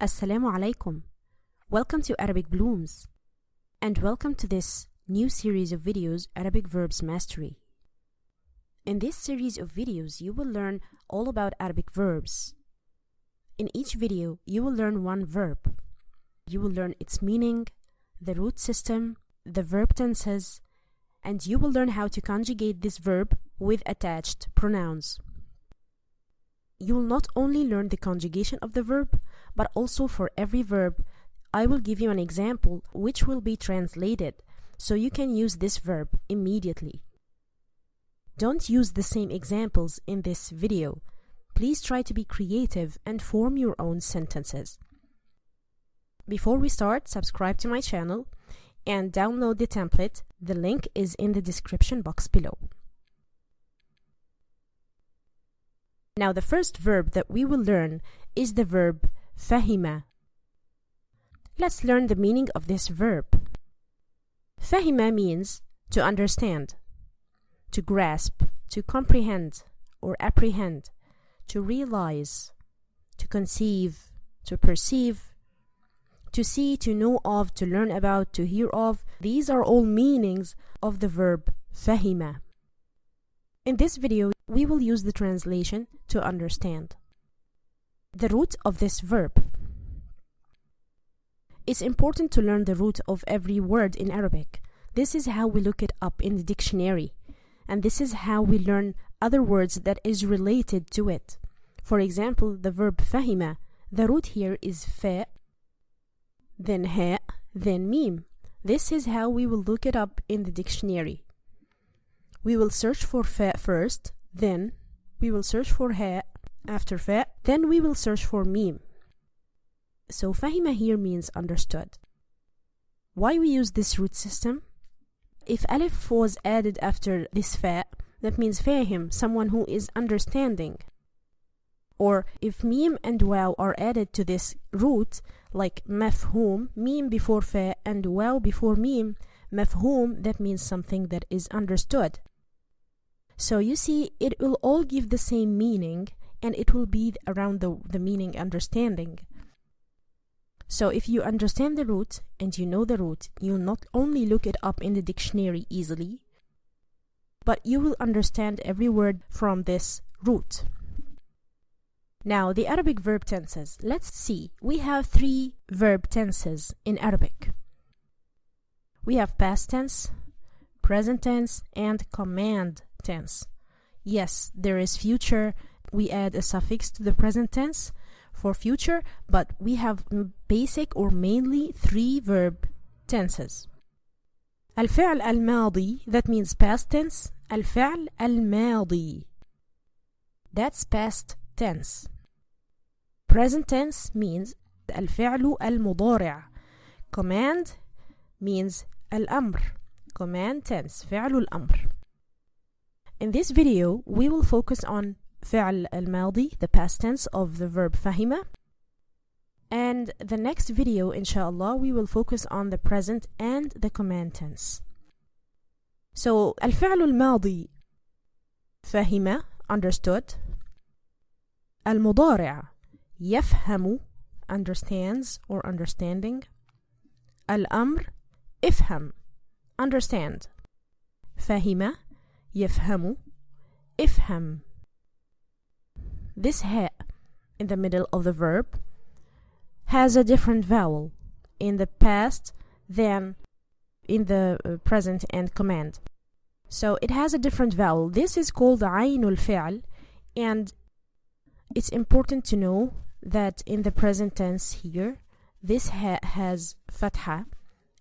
Assalamu alaikum. Welcome to Arabic Blooms, and welcome to this new series of videos, Arabic Verbs Mastery. In this series of videos, you will learn all about Arabic verbs. In each video, you will learn one verb. You will learn its meaning, the root system, the verb tenses, and you will learn how to conjugate this verb with attached pronouns. You will not only learn the conjugation of the verb, but also for every verb, I will give you an example which will be translated, so you can use this verb immediately. Don't use the same examples in this video. Please try to be creative and form your own sentences. Before we start, subscribe to my channel and download the template. The link is in the description box below. Now, the first verb that we will learn is the verb فهم. Let's learn the meaning of this verb. فهم means to understand, to grasp, to comprehend or apprehend, to realize, to conceive, to perceive, to see, to know of, to learn about, to hear of. These are all meanings of the verb فهم. In this video, we will use the translation to understand. The root of this verb. It's important to learn the root of every word in Arabic. This is how we look it up in the dictionary. And this is how we learn other words that is related to it. For example, the verb فهم. The root here is fa, then ha, then mim. This is how we will look it up in the dictionary. We will search for fa first, then we will search for ha after fa, then we will search for mim. So fahima here means understood. Why we use this root system? If alif was added after this fa, that means fahim, someone who is understanding. Or if mim and waw are added to this root, like mafhum, mim before fa and waw before mim, mafhum, that means something that is understood. So you see, it will all give the same meaning, and it will be around the meaning understanding. So if you understand the root and you know the root, you'll not only look it up in the dictionary easily, but you will understand every word from this root. Now, the Arabic verb tenses. Let's see. We have 3 verb tenses in Arabic. We have past tense, present tense, and command tense. Yes, there is future. We add a suffix to the present tense for future, but we have basic or mainly 3 verb tenses. الفعل الماضي, that means past tense. الفعل الماضي, that's past tense. Present tense means الفعل المضارع. Command means الأمر. Command tense, فعل الأمر. In this video, we will focus on فعل الماضي, the past tense of the verb فهم. And the next video, inshallah, we will focus on the present and the command tense. So, الفعل الماضي فهم, understood. المضارع يفهم, understands or understanding. الأمر افهم, understand. فهم يفهم, افهم. This ha in the middle of the verb has a different vowel in the past than in the present and command. So it has a different vowel. This is called عين الفعل, and it's important to know that in the present tense here, this ha has fatha,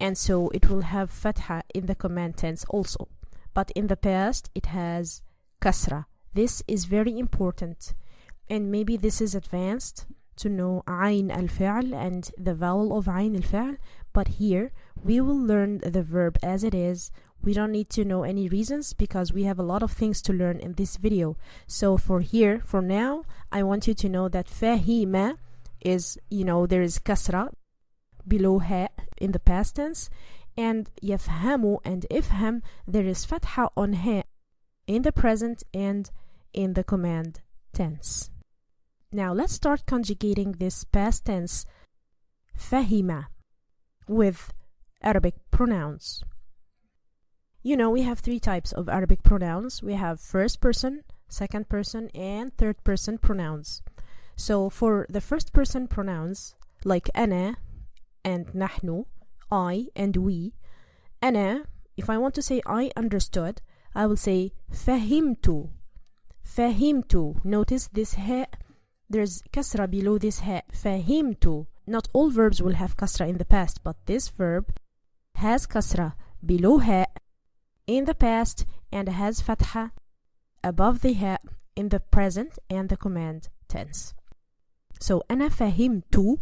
and so it will have fatha in the command tense also. But in the past, it has kasra. This is very important, and maybe this is advanced to know عين الفعل and the vowel of عين الفعل, but here we will learn the verb as it is. We don't need to know any reasons because we have a lot of things to learn in this video. So for now, I want you to know that فهم is, there is kasra below ha in the past tense, and يفهم and ifham, there is fatha on ha in the present and in the command tense. Now let's start conjugating this past tense فهم with Arabic pronouns. You know, we have three types of Arabic pronouns. We have first person, second person, and third person pronouns. So for the first person pronouns, like أنا and نحن, I and we, أنا, if I want to say I understood, I will say فهمت. فهمت. Notice this ha, there's kasra below this ha. فهمت. Not all verbs will have kasra in the past, but this verb has kasra below ha in the past and has fatha above the ha in the present and the command tense. So أنا فهمت.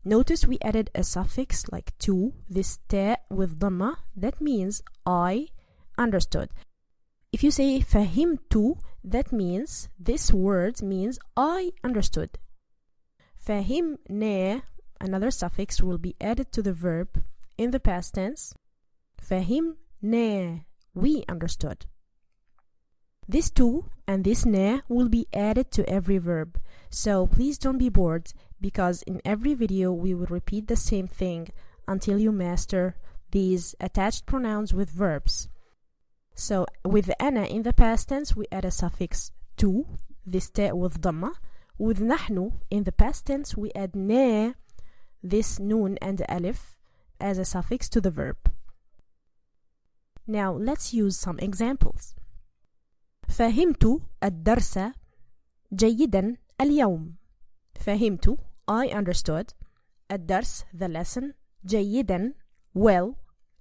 Notice we added a suffix like to, this ta with dhamma. That means I understood. If you say فهمت, that means this word means I understood. فهمنا, another suffix will be added to the verb in the past tense. فهمنا, we understood. This to and this na will be added to every verb. So please don't be bored, because in every video we will repeat the same thing until you master these attached pronouns with verbs. So with أنا in the past tense we add a suffix to, this ta with dhamma. With نحن in the past tense we add na, this noon and alif, as a suffix to the verb. Now let's use some examples. فهمت الدرس جيدا اليوم. فهمت, I understood. الدرس, the lesson. جيدا, well.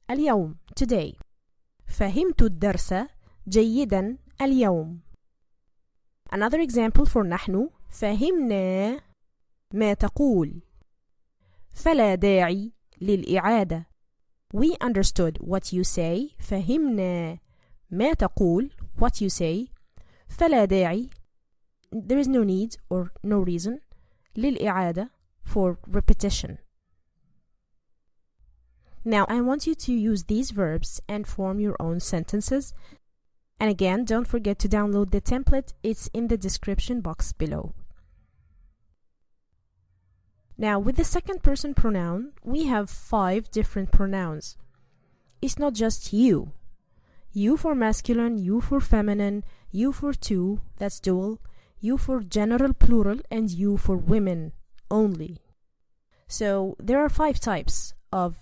اليوم, today. فهمت الدرس جيدا اليوم. Another example for نحن. فهمنا ما تقول. فلا داعي للإعادة. We understood what you say. فهمنا ما تقول, what you say. فلا داعي, there is no need or no reason. للإعادة, for repetition. Now I want you to use these verbs and form your own sentences. And again, don't forget to download the template. It's in the description box below. Now with the second person pronoun, we have 5 different pronouns. It's not just you. You for masculine, you for feminine, you for two, that's dual, you for general plural, and you for women only. So there are 5 types of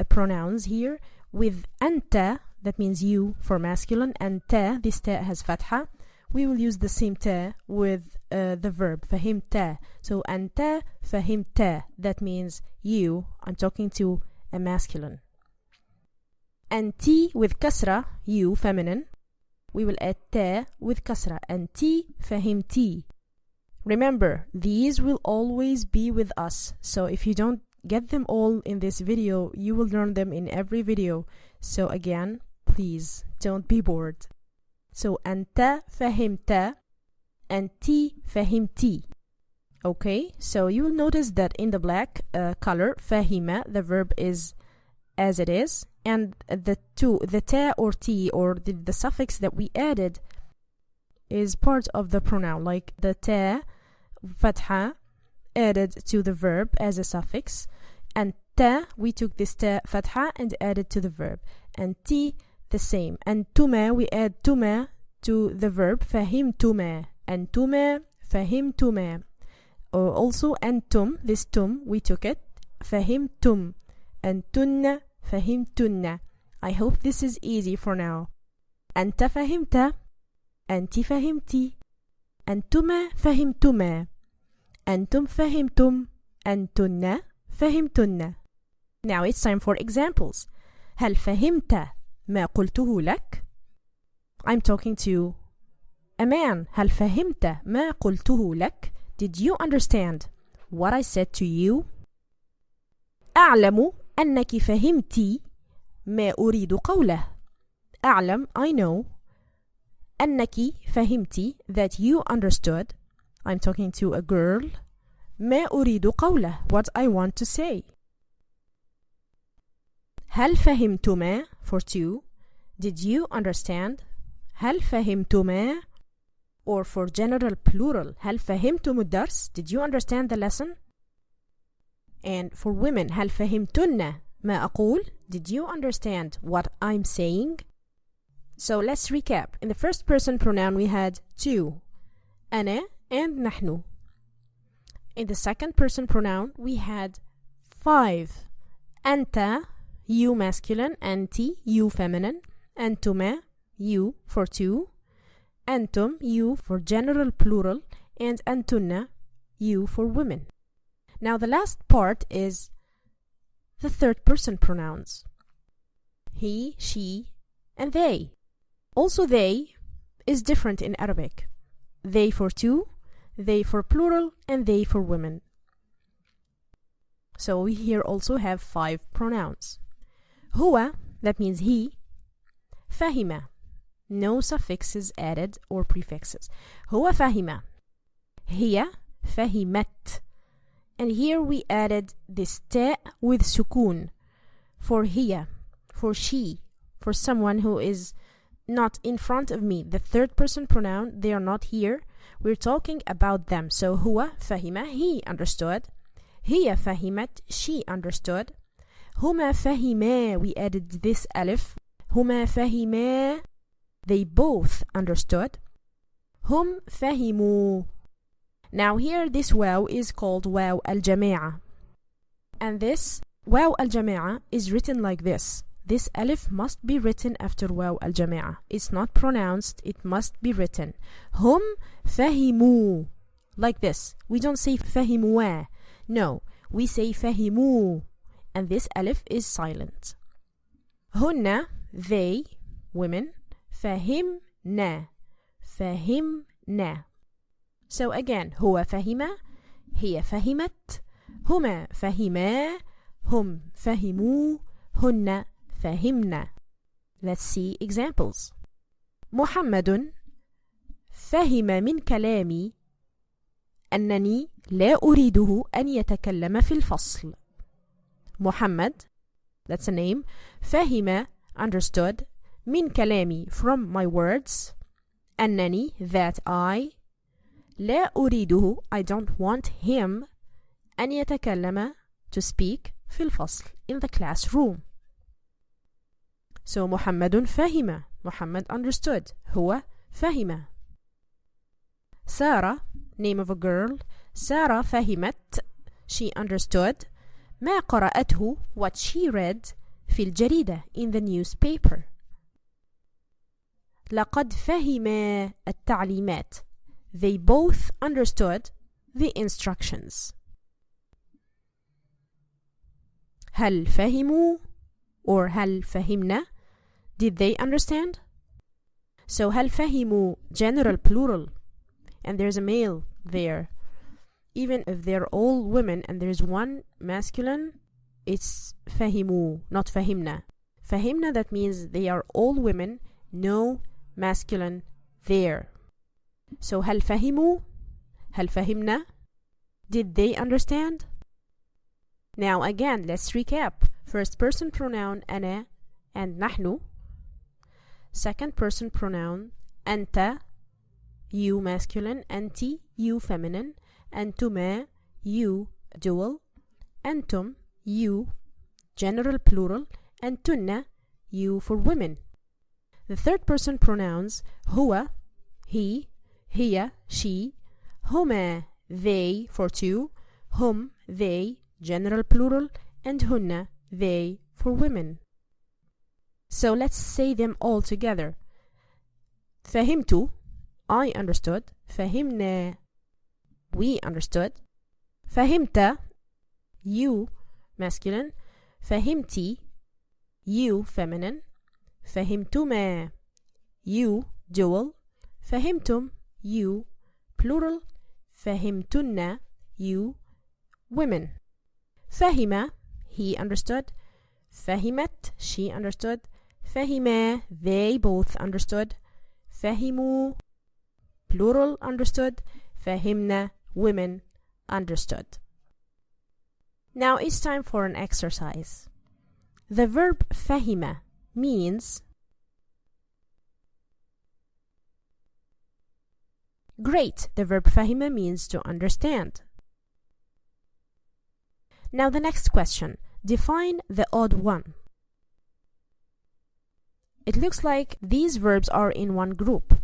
pronouns here, with أنت, that means you for masculine, and ta, this ta has fatha. We will use the same ta with the verb فهمت. So أنت فهمت, that means you. I'm talking to a masculine. أنتِ with kasra, you feminine. We will add ta with kasra. أنتِ فهمتِ. Remember, these will always be with us. So if you don't get them all in this video, you will learn them in every video. So again, please don't be bored. So أنت فهمت, أنتِ فهمتِ. Okay, so you will notice that in the black color, فهم, the verb is as it is, and the ta or t or the suffix that we added is part of the pronoun, like the ta, fatha, added to the verb as a suffix, and ta, we took this ta, fatha, and added to the verb, and ti, the same, and tuma, we add tuma to the verb, فهمتما, أنتما فهمتما. Also أنتم, this tum, we took it, فهمتم, أنتن فهمتن. I hope this is easy for now. أنت فهمت, أنت فهمتي, أنتما فهمتما, أنتم فهمتم, أنتن فهمتن. Now it's time for examples. هل فهمت ما قلته لك? I'm talking to a man. هل فهمت ما قلته لك? Did you understand what I said to you? أعلم أنك فهمتِ ما أريد قوله. أعلم, I know. أنك فهمتِ, that you understood. I'm talking to a girl. ما أريد قوله, what I want to say. هل فهمتما, for two. Did you understand? هل فهمتما, or for general plural. هل فهمتم الدرس? Did you understand the lesson? And for women, هل فهمتن ما أقول? Did you understand what I'm saying? So let's recap. In the first person pronoun we had two, أنا and نحن. In the second person pronoun we had five, أنت, you masculine, أنتِ, you feminine, أنتما, you for two, أنتم, you for general plural, and أنتن, you for women. Now the last part is the third person pronouns. He, she, and they. Also they is different in Arabic. They for two, they for plural, and they for women. So we here also have five pronouns. هو, that means he. فهم, no suffixes added or prefixes. هو فهم. هي فهمت. And here we added this ta with sukun for hiya, for she, for someone who is not in front of me. The third person pronoun, they are not here. We're talking about them. So huwa fahima, he understood. Hiya fahimat, she understood. Huma fahima, we added this alif. Huma fahima, they both understood. Hum fahimu. Now here this waw is called waw al-jama'a. And this waw al-jama'a is written like this. This alif must be written after waw al-jama'a. It's not pronounced, it must be written. Hum fahimu. Like this. We don't say fahimuwa. No, we say fahimu. And this alif is silent. Hunna, they, women. Fahimna. Fahimna. So again, هو فهم, هي فهمت, هما فهما, هم فهموا, هن فهمنا. Let's see examples. محمد فهم من كلامي أنني لا أريده أن يتكلم في الفصل. Muhammad, that's a name. فهم, understood. من كلامي, from my words. أنني, that I. لا أريده, I don't want him. أن يتكلم, to speak. في الفصل, in the classroom. So محمد فهم. Muhammad understood. هو فهم. Sarah, name of a girl. Sarah فهمت, she understood. ما قرأته, what she read. في الجريدة, in the newspaper. لقد فهما التعليمات. They both understood the instructions. هل فهموا or هل فهمنا? Did they understand? So هل فهموا, general plural, and there's a male there. Even if they're all women and there's one masculine, it's فهموا, not فهمنا. فهمنا, that means they are all women, no masculine there. So هل فهموا? هل فهمنا? Did they understand? Now again, let's recap. First person pronoun أنا and نحن. Second person pronoun أنت, you masculine, أنتِ, you feminine, أنتما, you dual, أنتم, you general plural, أنتن, you for women. The third person pronouns هو, he, هي, she, هما, they for two, هم, they, general plural, and هن, they for women. So let's say them all together. فهمت, I understood. فهمنا, we understood. فهمت, you masculine. فهمتي, you feminine. فهمتما, you dual. فهمتم, you plural. فهمتن, you women. فهم, he understood. فهمت, she understood. فهما, they both understood. فهموا, plural, understood. فهمنا, women understood. Now it's time for an exercise. The verb فهم means great. The verb فهم means to understand. Now the next question. Define the odd one. It looks like these verbs are in one group.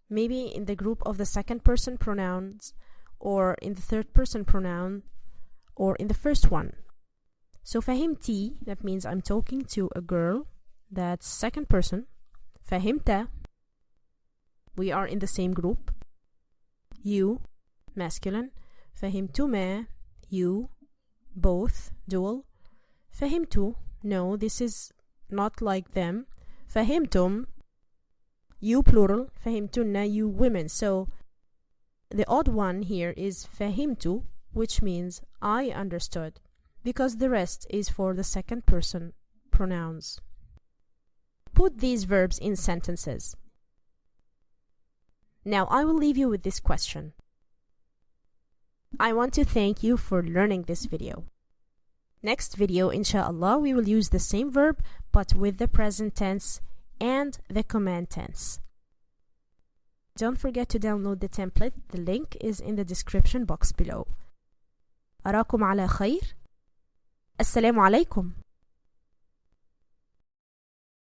Maybe in the group of the second person pronouns, or in the third person pronoun, or in the first one. So فهمتي, that means I'm talking to a girl, that's second person. فهمت, we are in the same group. You, masculine. فهمتما, you, both, dual. فهمتوا, no, this is not like them. فهمتم, you plural. فهمتن, you women. So the odd one here is فهمت, which means I understood, because the rest is for the second person pronouns. Put these verbs in sentences. Now I will leave you with this question. I want to thank you for learning this video. Next video, inshallah, we will use the same verb but with the present tense and the command tense. Don't forget to download the template. The link is in the description box below. أراكم على خير. السلام عليكم.